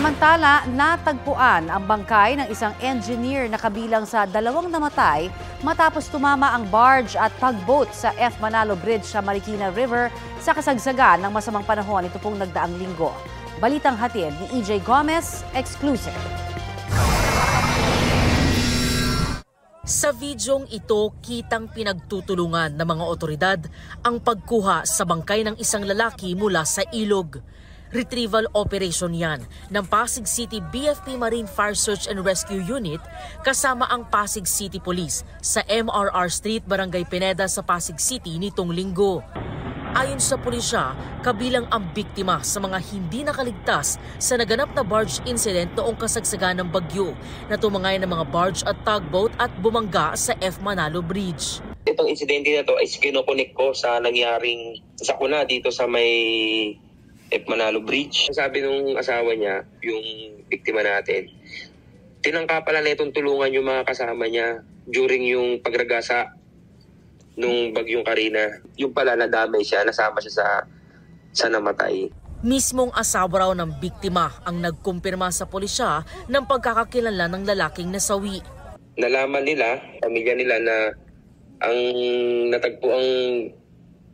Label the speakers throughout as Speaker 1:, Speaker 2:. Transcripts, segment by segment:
Speaker 1: Samantala, natagpuan ang bangkay ng isang engineer na kabilang sa 2 namatay matapos tumama ang barge at tugboat sa F. Manalo Bridge sa Marikina River sa kasagsagan ng masamang panahon ito pong nagdaang linggo. Balitang hatid ni EJ Gomez, exclusive.
Speaker 2: Sa videong ito, kitang pinagtutulungan ng mga otoridad ang pagkuha sa bangkay ng isang lalaki mula sa ilog. Retrieval operation yan ng Pasig City BFP Marine Fire Search and Rescue Unit kasama ang Pasig City Police sa MRR Street, Barangay Pineda sa Pasig City nitong linggo. Ayon sa pulisya, kabilang ang biktima sa mga hindi nakaligtas sa naganap na barge incident noong kasagsagan ng bagyo na tumangay ng mga barge at tugboat at bumangga sa F. Manalo Bridge.
Speaker 3: Itong insidente na to ay kinukunik ko sa nangyaring sakuna dito sa may F. Manalo Bridge. Sabi nung asawa niya, yung biktima natin, tinangka pala na itong tulungan yung mga kasama niya during yung pagragasa nung bagyong Karina. Yung pala nadamay siya, nasama siya sa namatay.
Speaker 2: Mismong asawa raw ng biktima ang nagkumpirma sa pulisya ng pagkakakilala ng lalaking nasawi.
Speaker 3: Nalaman nila, pamilya nila na ang natagpo ang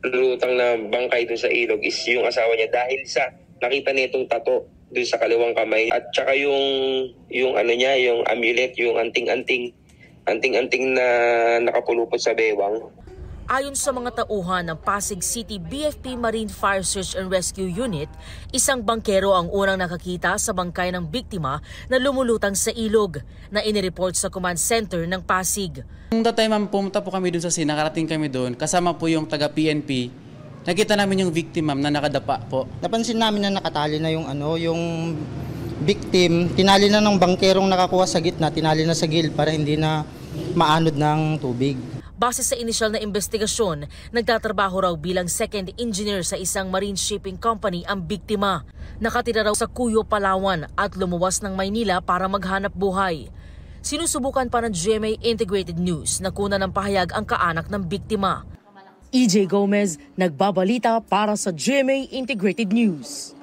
Speaker 3: lutang na bangkay dun sa ilog is yung asawa niya dahil sa nakita nitong tato dun sa kaliwang kamay at saka yung ano niya, yung amulet, yung anting-anting na nakapulupot sa bewang.
Speaker 2: Ayon sa mga tauhan ng Pasig City BFP Marine Fire Search and Rescue Unit, isang bangkero ang unang nakakita sa bangkay ng biktima na lumulutang sa ilog na inireport sa command center ng Pasig.
Speaker 4: Nung time ma'am, pumunta po kami dun sa scene, nakarating kami dun, kasama po yung taga-PNP. Nakita namin yung victim ma'am na nakadapa po.
Speaker 5: Napansin namin na nakatali na yung victim, tinali na ng bangkerong nakakuha sa gitna, tinali na sa gilid para hindi na maanod ng tubig.
Speaker 2: Base sa inisyal na investigasyon, nagtatrabaho raw bilang second engineer sa isang marine shipping company ang biktima. Nakatira raw sa Cuyo, Palawan at lumuwas ng Maynila para maghanap buhay. Sinusubukan pa ng GMA Integrated News na kunan ng pahayag ang kaanak ng biktima. EJ Gomez, nagbabalita para sa GMA Integrated News.